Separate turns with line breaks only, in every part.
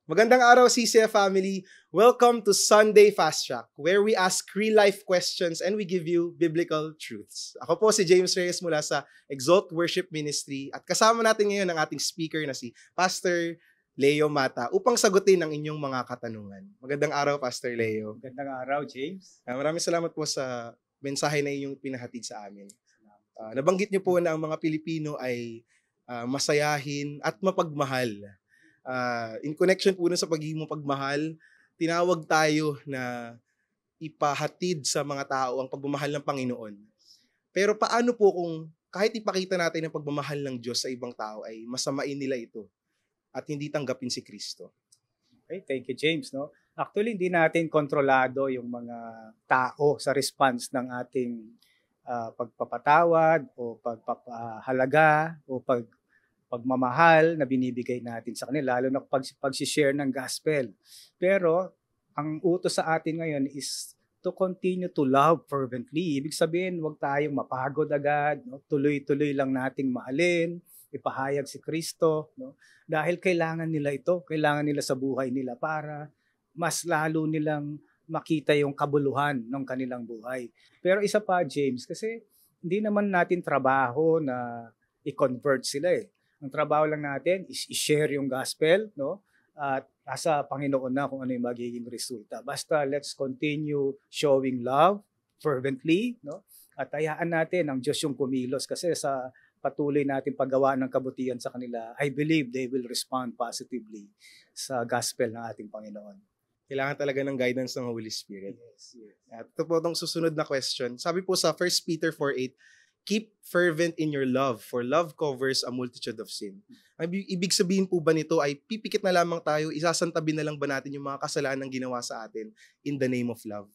Magandang araw, CCF family. Welcome to Sunday Fast Track, where we ask real-life questions and we give you biblical truths. Ako po si James Reyes mula sa Exalt Worship Ministry at kasama natin ngayon ang ating speaker na si Pastor Leo Mata upang sagutin ang inyong mga katanungan. Magandang araw, Pastor Leo.
Magandang araw, James.
Maraming salamat po sa mensahe na inyong pinahatid sa amin. Nabanggit niyo po na ang mga Pilipino ay masayahin at mapagmahal. In connection po sa pagiging mapagmahal, tinawag tayo na ipahatid sa mga tao ang pagmamahal ng Panginoon. Pero paano po kung kahit ipakita natin ang pagmamahal ng Diyos sa ibang tao ay masamain nila ito at hindi tanggapin si Kristo?
Okay, thank you, James. No? Actually, hindi natin kontrolado yung mga tao sa response ng ating pagpapatawad o pagpapahalaga o pagmamahal na binibigay natin sa kanila, lalo na pag-share ng gospel. Pero ang utos sa atin ngayon is to continue to love fervently. Ibig sabihin, huwag tayong mapagod agad, no? Tuloy-tuloy lang nating mahalin, ipahayag si Kristo, no? Dahil kailangan nila ito, kailangan nila sa buhay nila para mas lalo nilang makita yung kabuluhan ng kanilang buhay. Pero isa pa, James, kasi hindi naman natin trabaho na i-convert sila eh. Ang trabaho lang natin is i-share yung gospel, no? At nasa Panginoon na kung ano yung magiging resulta. Basta let's continue showing love fervently, no? At hayaan natin ang Diyos yung kumilos kasi sa patuloy natin paggawa ng kabutihan sa kanila, I believe they will respond positively sa gospel ng ating Panginoon.
Kailangan talaga ng guidance ng Holy Spirit.
Yes.
At ito po itong susunod na question. Sabi po sa 1 Peter 4:8, keep fervent in your love, for love covers a multitude of sin. Ang ibig sabihin po ba nito ay pipikit na lamang tayo, isasantabi na lang ba natin yung mga kasalanan ginawa sa atin in the name of love?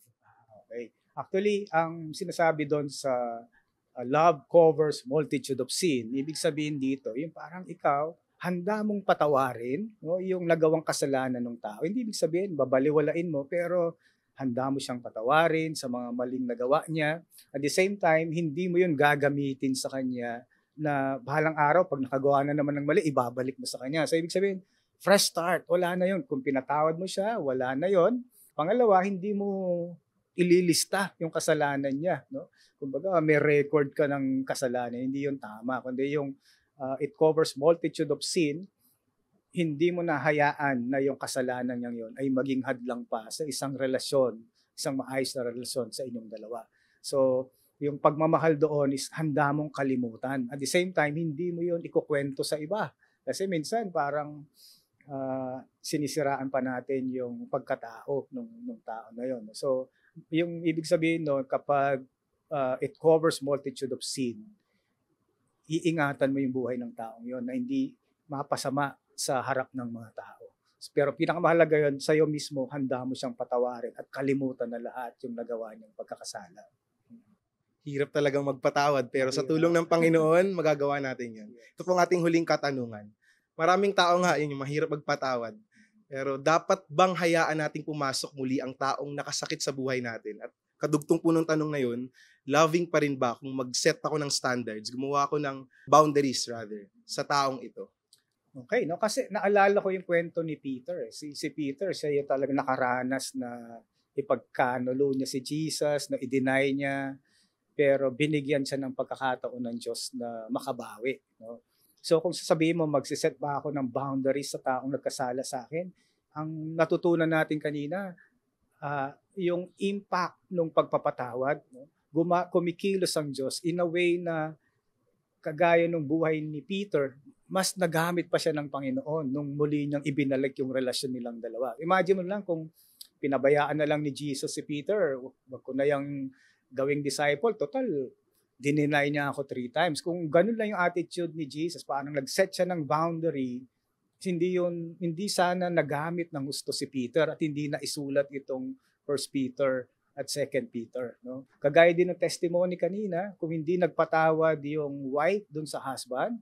Okay. Actually, ang sinasabi doon sa love covers multitude of sin, ibig sabihin dito, yung parang ikaw, handa mong patawarin, no, yung nagawang kasalanan ng tao. Hindi ibig sabihin, babaliwalain mo, pero handa mo siyang patawarin sa mga maling nagawa niya. At the same time, hindi mo yun gagamitin sa kanya na bahalang araw, pag nakagawa na naman ng mali, ibabalik mo sa kanya. So, ibig sabihin, fresh start. Wala na yun. Kung pinatawad mo siya, wala na yun. Pangalawa, hindi mo ililista yung kasalanan niya. No? Kumbaga, may record ka ng kasalanan. Hindi yun tama. Kundi yung it covers multitude of sin, hindi mo nahayaan na yung kasalanan niyang yon ay maging hadlang pa sa isang relasyon, isang maayos na relasyon sa inyong dalawa. So, yung pagmamahal doon is handa mong kalimutan. At the same time, hindi mo yun ikukwento sa iba. Kasi minsan parang sinisiraan pa natin yung pagkatao ng tao na yon. So, yung ibig sabihin no, kapag it covers multitude of sin, iingatan mo yung buhay ng taong yon na hindi mapasama sa harap ng mga tao. Pero pinakamahalaga yun, sa'yo mismo, handa mo siyang patawarin at kalimutan na lahat yung nagawa niyang pagkakasala.
Hirap talagang magpatawad, pero sa tulong ng Panginoon, magagawa natin yun. Ito pong ating huling katanungan. Maraming tao nga, yun yung mahirap magpatawad. Pero dapat bang hayaan nating pumasok muli ang taong nakasakit sa buhay natin? At kadugtong po ng tanong na yun, loving pa rin ba kung mag-set ako ng standards, gumawa ako ng boundaries rather, sa taong ito?
Okay, no? Kasi naalala ko yung kwento ni Peter. Si Peter, siya yung talagang nakaranas na ipagkanulo niya si Jesus, na i-deny niya, pero binigyan siya ng pagkakataon ng Diyos na makabawi. No? So kung sasabihin mo, magsiset ba ako ng boundaries sa taong nagkasala sa akin, ang natutunan natin kanina, yung impact ng pagpapatawad, no? Kumikilos ang Diyos in a way na kagaya ng buhay ni Peter, mas nagamit pa siya ng Panginoon nung muli niyang ibinalik yung relasyon nilang dalawa. Imagine mo lang kung pinabayaan na lang ni Jesus si Peter, wag ko na yung gawing disciple, total, dininay niya ako 3 times. Kung ganun lang yung attitude ni Jesus, parang nag-set siya ng boundary, hindi sana nagamit ng gusto si Peter at hindi na isulat itong 1 Peter at 2 Peter. No? Kagaya din ng testimony kanina, kung hindi nagpatawad yung wife dun sa husband,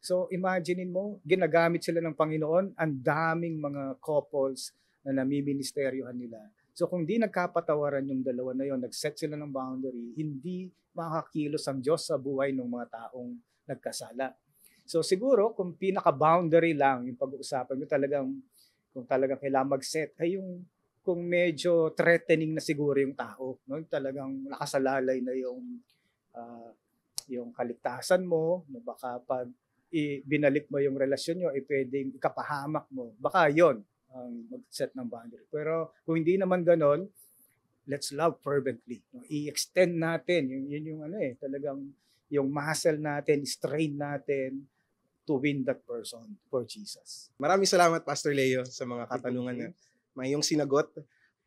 so imaginein mo, ginagamit sila ng Panginoon, ang daming mga couples na namiministeryohan nila. So kung di nagkapatawaran yung dalawa na yon, nag-set sila ng boundary, hindi makakilos ang Diyos sa buhay ng mga taong nagkasala. So siguro kung pinaka-boundary lang yung pag-uusapan ko talagang kung talagang kailangan mag-set, ay yung kung medyo threatening na siguro yung tao, no? Talagang nakasalalay na yung kaligtasan mo, no? Baka pag binalik mo yung relasyon nyo, pwedeng ikapahamak mo. Baka yon ang mag-set ng boundary. Pero kung hindi naman ganon, let's love fervently. No? I-extend natin, yun yung talagang yung muscle natin, strain natin to win that person for Jesus.
Maraming salamat, Pastor Leo, sa mga katanungan na may yung sinagot.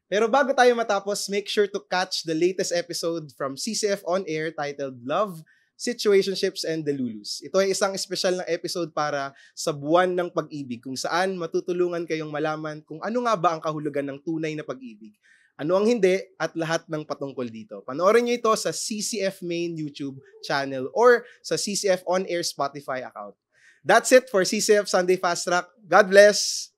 Pero bago tayo matapos, make sure to catch the latest episode from CCF On Air titled Love, Situationships, and the Lulus. Ito ay isang espesyal na episode para sa buwan ng pag-ibig, kung saan matutulungan kayong malaman kung ano nga ba ang kahulugan ng tunay na pag-ibig, ano ang hindi, at lahat ng patungkol dito. Panoorin niyo ito sa CCF Main YouTube channel or sa CCF On Air Spotify account. That's it for CCF Sunday Fast Track. God bless!